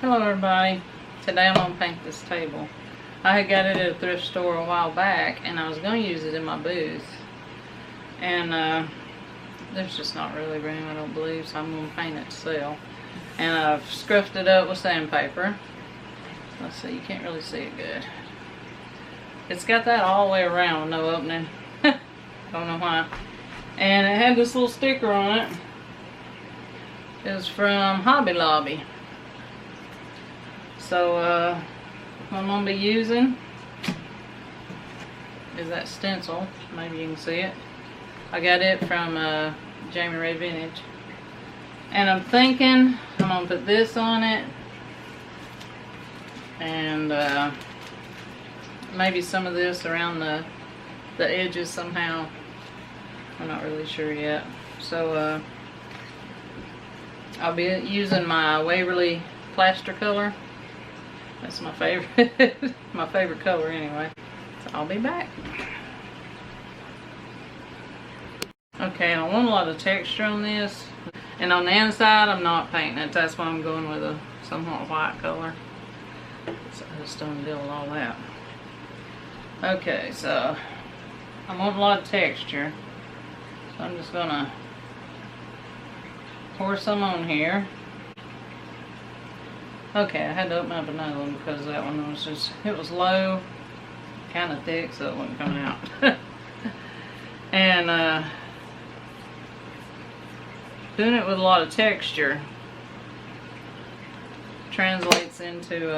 Hello everybody. Today I'm going to paint this table. I had got it at a thrift store a while back and I was going to use it in my booth. And there's just not really room, I don't believe, so I'm going to paint it to sell. And I've scruffed it up with sandpaper. Let's see, you can't really see it good. It's got that all the way around, no opening. Don't know why. And it had this little sticker on it. It was from Hobby Lobby. So what I'm going to be using is that stencil. Maybe you can see it. I got it from Jamie Ray Vintage. And I'm thinking I'm going to put this on it. And maybe some of this around the edges somehow. I'm not really sure yet. So I'll be using my Waverly plaster color. That's my favorite. My favorite color anyway. So I'll be back. Okay, I want a lot of texture on this. And on the inside I'm not painting it. That's why I'm going with a somewhat white color. So I just don't deal with all that. Okay, so I want a lot of texture. So I'm just gonna pour some on here. Okay, I had to open up another one because that one was just, it was low, kind of thick, so it wasn't coming out. And doing it with a lot of texture translates into,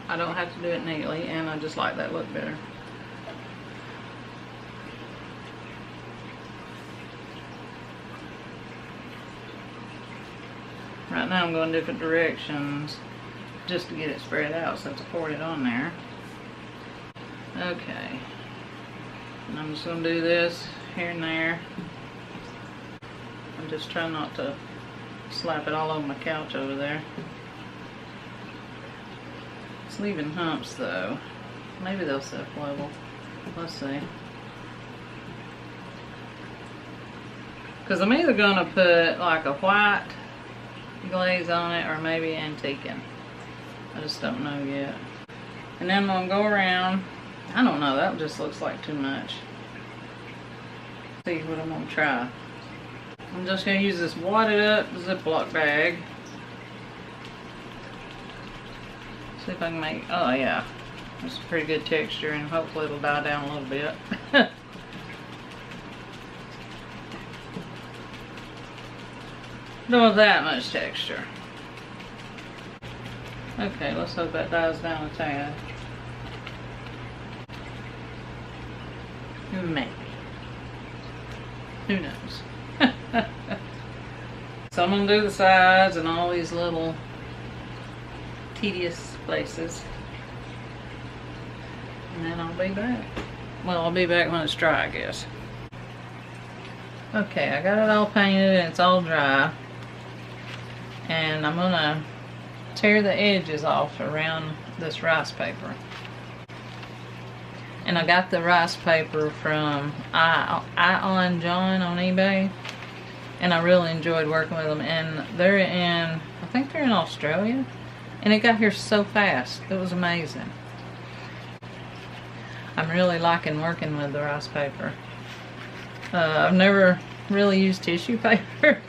I don't have to do it neatly, and I just like that look better. Right now I'm going different directions just to get it spread out since I poured it on there. Okay. And I'm just going to do this here and there. I'm just trying not to slap it all over my couch over there. It's leaving humps though. Maybe they'll self-level. Let's see. Because I'm either going to put like a white glaze on it or maybe antiquing. I just don't know yet. And then I'm going to go around. I don't know, that just looks like too much. See what I'm going to try. I'm just going to use this wadded up Ziploc bag. See if I can make, oh yeah, that's a pretty good texture and hopefully it'll die down a little bit. Don't have that much texture. Okay, let's hope that dies down a tad. Maybe. Who knows? So I'm going to do the sides and all these little tedious places. And then I'll be back. Well, I'll be back when it's dry, I guess. Okay, I got it all painted and it's all dry. And I'm going to tear the edges off around this rice paper. And I got the rice paper from Ion John on eBay. And I really enjoyed working with them. And they're in, I think they're in Australia. And it got here so fast. It was amazing. I'm really liking working with the rice paper. I've never really used tissue paper.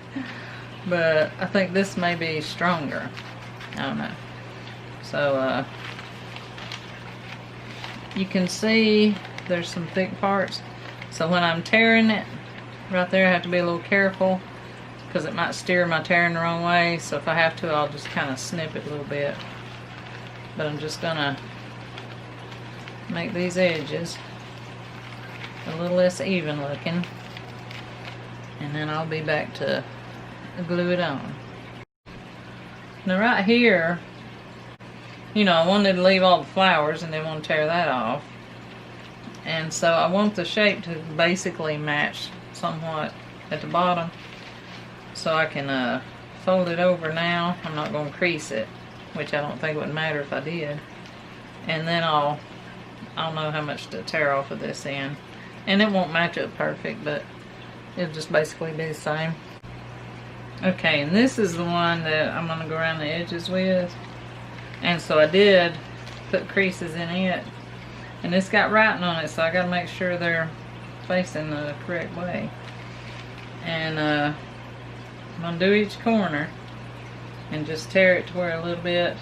But I think this may be stronger. I don't know. So you can see there's some thick parts. So when I'm tearing it, right there I have to be a little careful because it might steer my tearing the wrong way. So if I have to, I'll just kind of snip it a little bit. But I'm just gonna make these edges a little less even looking. And then I'll be back to glue it on. Now right here, you know, I wanted to leave all the flowers and then want to tear that off. And so I want the shape to basically match somewhat at the bottom. So I can fold it over now. I'm not going to crease it, which I don't think would matter if I did. And then I'll know how much to tear off of this end. And it won't match up perfect, but it'll just basically be the same. Okay, and this is the one that I'm going to go around the edges with. And so I did put creases in it. And it's got writing on it, so I gotta make sure they're facing the correct way. And I'm gonna do each corner and just tear it to where a little bit,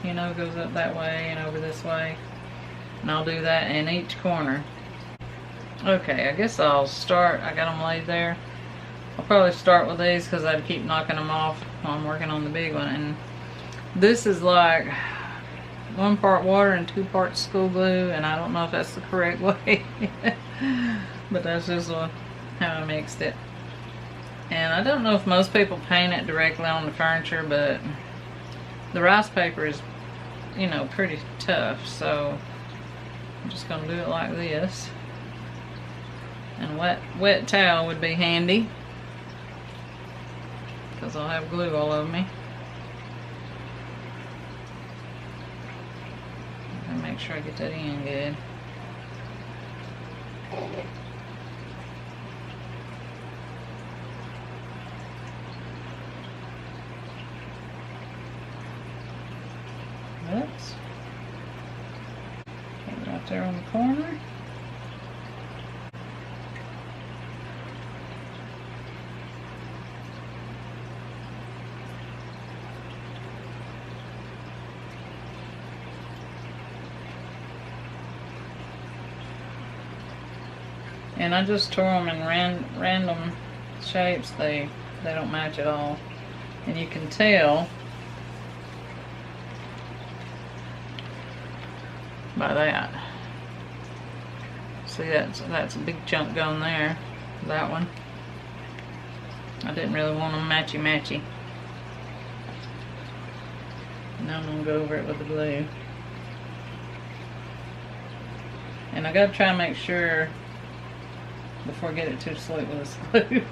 you know, goes up that way and over this way. And I'll do that in each corner. Okay, I guess I'll start. I got them laid there. I'll probably start with these because I'd keep knocking them off while I'm working on the big one. And this is like 1 part water and 2 parts school glue, and I don't know if that's the correct way. But that's just how I mixed it. And I don't know if most people paint it directly on the furniture, but the rice paper is, you know, pretty tough, so I'm just gonna do it like this. And wet towel would be handy because I'll have glue all over me. And make sure I get that in good. Oops. Put it right there on the corner. And I just tore them in random shapes. They don't match at all. And you can tell by that. See, that's a big chunk going there. That one. I didn't really want them matchy-matchy. Now I'm going to go over it with the glue. And I got to try and make sure before I get it too slick with this glue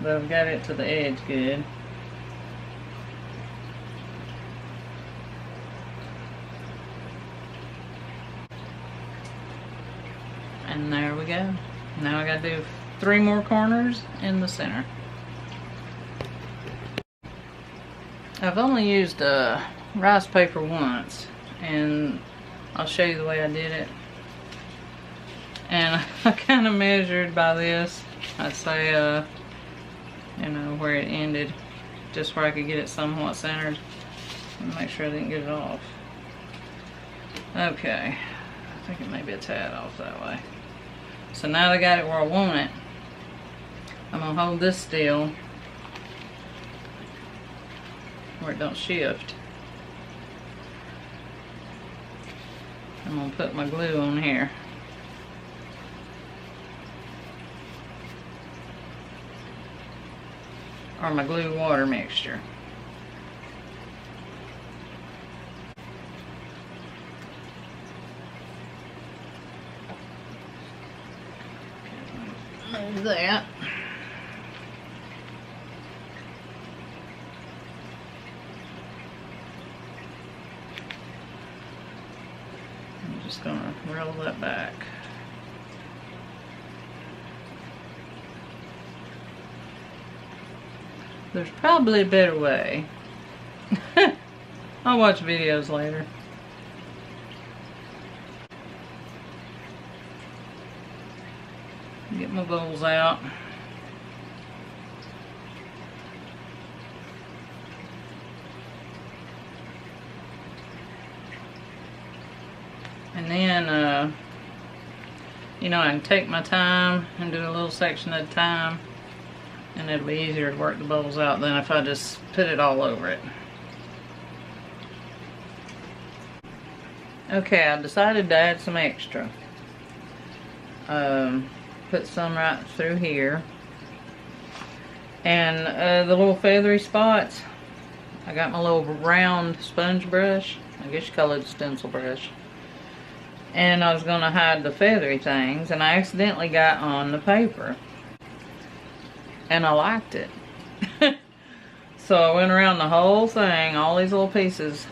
that I've got it to the edge good. And there we go. Now I gotta do 3 more corners in the center. I've only used rice paper once, and I'll show you the way I did it. And I kind of measured by this. I'd say, you know, where it ended, just where I could get it somewhat centered, and make sure I didn't get it off. Okay, I think it may be a tad off that way. So now that I got it where I want it, I'm gonna hold this still where it don't shift. I'm gonna put my glue on here. Or my glue water mixture. Move that. I'm just gonna roll that back. There's probably a better way. I'll watch videos later. Get my bowls out. And then, you know, I can take my time and do a little section at a time. And it'll be easier to work the bowls out than if I just put it all over it. Okay, I decided to add some extra. Put some right through here. And the little feathery spots, I got my little round sponge brush. I guess you call it a stencil brush. And I was going to hide the feathery things, and I accidentally got on the paper. And I liked it. So I went around the whole thing, all these little pieces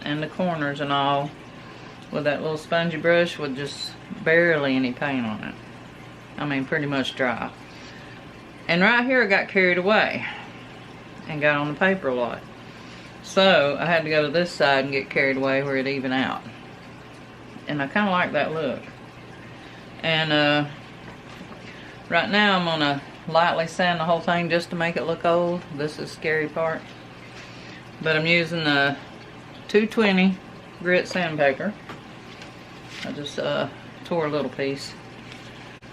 and the corners and all, with that little spongy brush with just barely any paint on it. I mean, pretty much dry. And right here I got carried away and got on the paper a lot. So I had to go to this side and get carried away where it even out. And I kind of like that look. And right now I'm gonna lightly sand the whole thing just to make it look old. This is the scary part. But I'm using the 220 grit sandpaper. I just tore a little piece.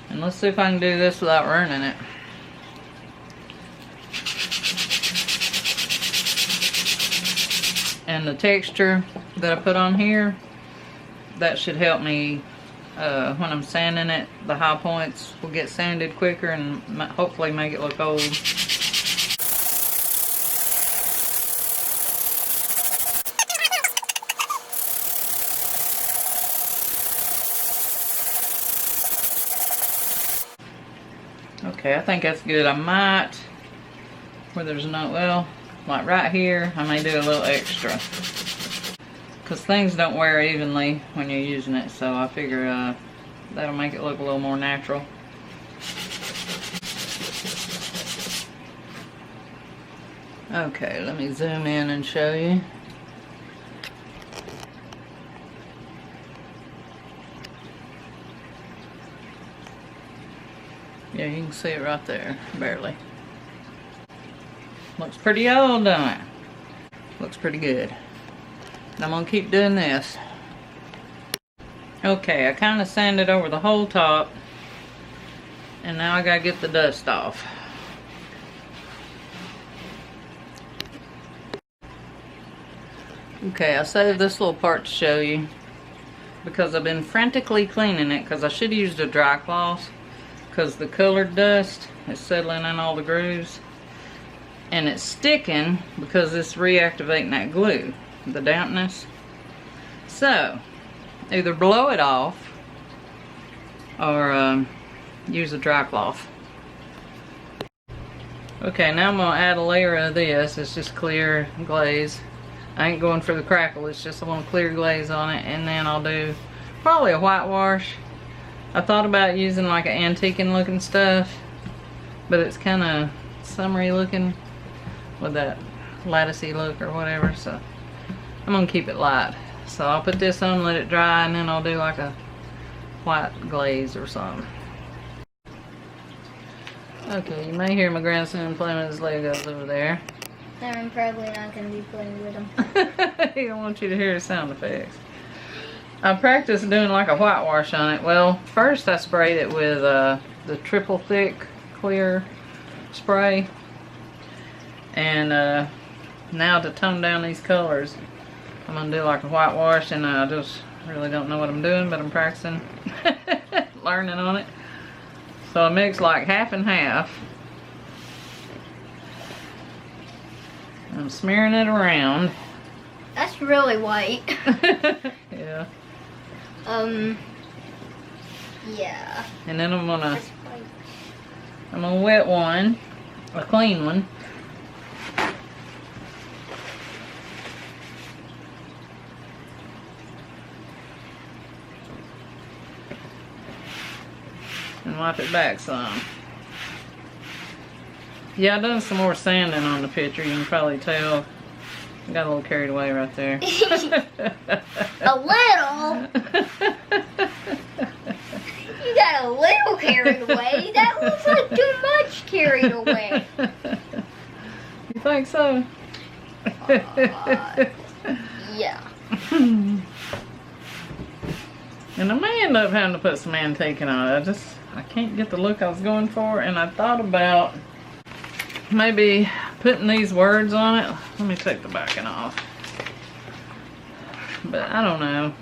And let's see if I can do this without ruining it. And the texture that I put on here, that should help me when I'm sanding it. The high points will get sanded quicker and hopefully make it look old. Okay, I think that's good. I might, where there's no, well, like right here, I may do a little extra. Because things don't wear evenly when you're using it, so I figure that'll make it look a little more natural. Okay, let me zoom in and show you. Yeah, you can see it right there, barely. Looks pretty old, doesn't it? Looks pretty good. And I'm gonna keep doing this. Okay, I kind of sanded over the whole top, and now I gotta get the dust off. Okay, I saved this little part to show you because I've been frantically cleaning it because I should have used a dry cloth. Because the colored dust is settling in all the grooves and it's sticking because it's reactivating that glue, the dampness. So either blow it off or use a dry cloth. Okay, now I'm going to add a layer of this. It's just clear glaze. I ain't going for the crackle, it's just a little clear glaze on it, and then I'll do probably a whitewash. I thought about using like an antiquing looking stuff, but it's kind of summery looking with that latticey look or whatever, so I'm gonna keep it light. So I'll put this on, let it dry, and then I'll do like a white glaze or something. Okay, you may hear my grandson playing with his Legos over there. I'm probably not gonna be playing with them. He don't want you to hear the sound effects. I practiced doing like a whitewash on it. Well, first I sprayed it with the triple thick clear spray. And now to tone down these colors, I'm going to do like a whitewash, and I just really don't know what I'm doing, but I'm practicing, learning on it. So I mix like half and half. I'm smearing it around. That's really white. Yeah. Yeah. And then I'm gonna wet one, a clean one. And wipe it back some. Yeah, I done some more sanding on the picture, you can probably tell. I got a little carried away right there. A little? You got a little carried away? That looks like too much carried away. You think so? Yeah. And I may end up having to put some antiquing on it. I can't get the look I was going for, and I thought about maybe putting these words on it. Let me take the backing off. But I don't know.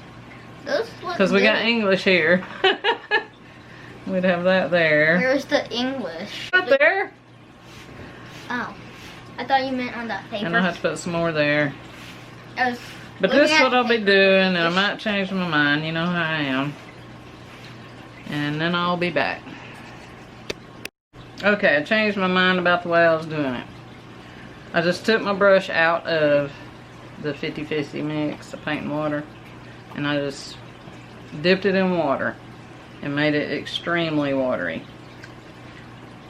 Because we got English here. We'd have that there. Where's the English? Right there. Oh. I thought you meant on that paper. And I'll have to put some more there. But this is what I'll be doing, and I might change my mind. You know how I am. And then I'll be back. Okay, I changed my mind about the way I was doing it. I just took my brush out of the 50-50 mix, the paint and water, and I just dipped it in water and made it extremely watery.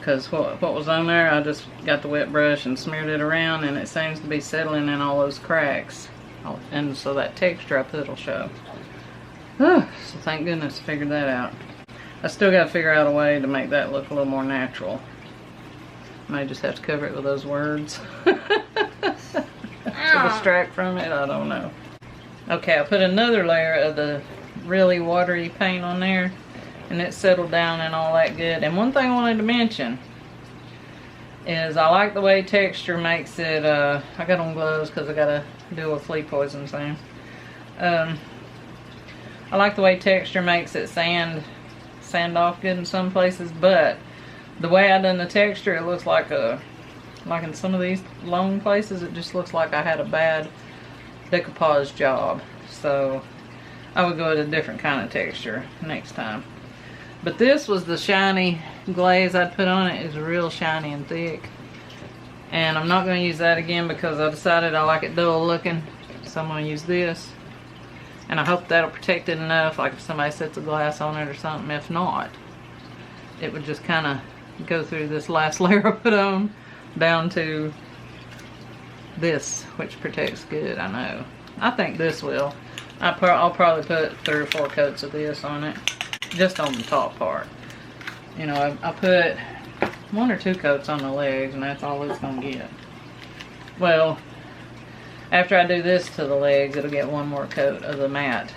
because what was on there, I just got the wet brush and smeared it around, and it seems to be settling in all those cracks. And so that texture I put will show. So thank goodness I figured that out. I still got to figure out a way to make that look a little more natural. May just have to cover it with those words to distract from it. I don't know. Okay, I put another layer of the really watery paint on there, and it settled down and all that good. And one thing I wanted to mention is I like the way texture makes it. I got on gloves because I got to do a flea poison thing. I like the way texture makes it sand off good in some places, but the way I done the texture, it looks like in some of these long places, it just looks like I had a bad decoupage job. So I would go with a different kind of texture next time. But this was the shiny glaze I'd put on it. It's real shiny and thick. And I'm not going to use that again because I decided I like it dull looking. So I'm going to use this. And I hope that'll protect it enough, like if somebody sets a glass on it or something. If not, it would just kind of go through this last layer I put on down to this, which protects good, I know. I think this will. I'll probably put 3 or 4 coats of this on it, just on the top part. You know, I put 1 or 2 coats on the legs, and that's all it's gonna get. Well, after I do this to the legs, it'll get 1 more coat of the matte.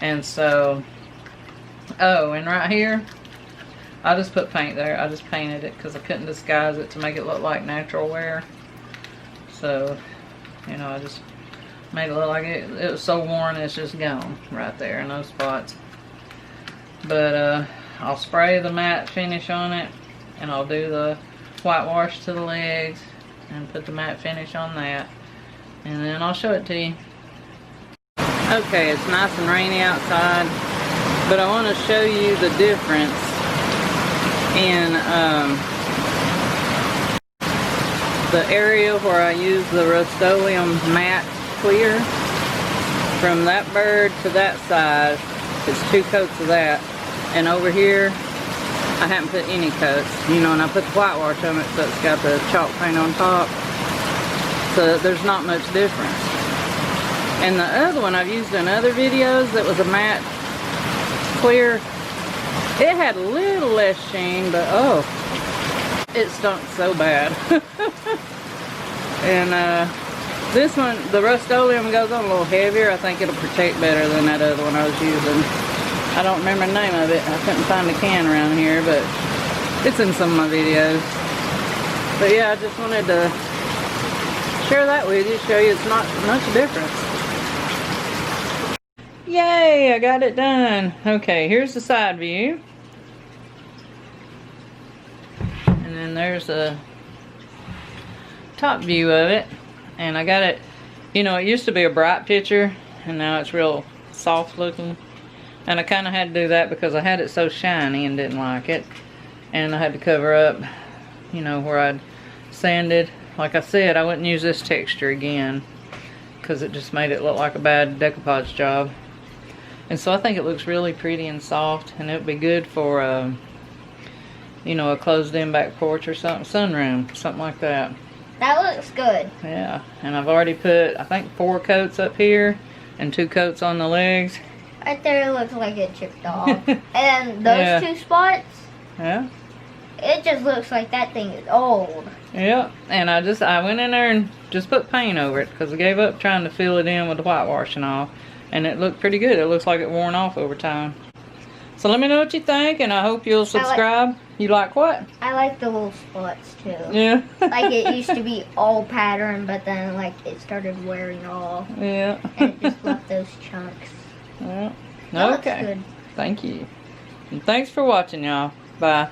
And so, oh, and right here, I just put paint there. I just painted it because I couldn't disguise it to make it look like natural wear. So, you know, I just made it look like it was so worn it's just gone right there in those spots. But I'll spray the matte finish on it, and I'll do the whitewash to the legs and put the matte finish on that, and then I'll show it to you. Okay, it's nice and rainy outside, but I want to show you the difference in the area where I use the Rust-Oleum matte clear. From that bird to that side, it's 2 coats of that, and over here I haven't put any coats, you know, and I put the whitewash on it, so it's got the chalk paint on top, so there's not much difference. And the other one I've used in other videos that was a matte clear, it had a little less sheen, but oh, it stunk so bad. And this one, the Rust-Oleum, goes on a little heavier. I think it'll protect better than that other one I was using. I don't remember the name of it. I couldn't find a can around here, but it's in some of my videos. But yeah, I just wanted to share that with you, show you it's not much difference. Yay, I got it done. Okay, here's the side view. And then there's a top view of it. And I got it, you know, it used to be a bright picture, and now it's real soft looking. And I kind of had to do that because I had it so shiny and didn't like it. And I had to cover up, you know, where I'd sanded. Like I said, I wouldn't use this texture again because it just made it look like a bad decoupage job. And so I think it looks really pretty and soft, and it would be good for, you know, a closed-in back porch or something, sunroom, something like that. That looks good. Yeah, and I've already put, I think, 4 coats up here and 2 coats on the legs. Right there, it looks like it chipped off. And those 2 spots, yeah, it just looks like that thing is old. Yeah, and I went in there and just put paint over it because I gave up trying to fill it in with the whitewash and all. And it looked pretty good. It looks like it worn off over time. So let me know what you think, and I hope you'll subscribe. You like what? I like the little spots too. Yeah. Like it used to be all patterned, but then like it started wearing off. Yeah. And it just left those chunks. Yeah. That Okay. looks good. Thank you. And thanks for watching, y'all. Bye.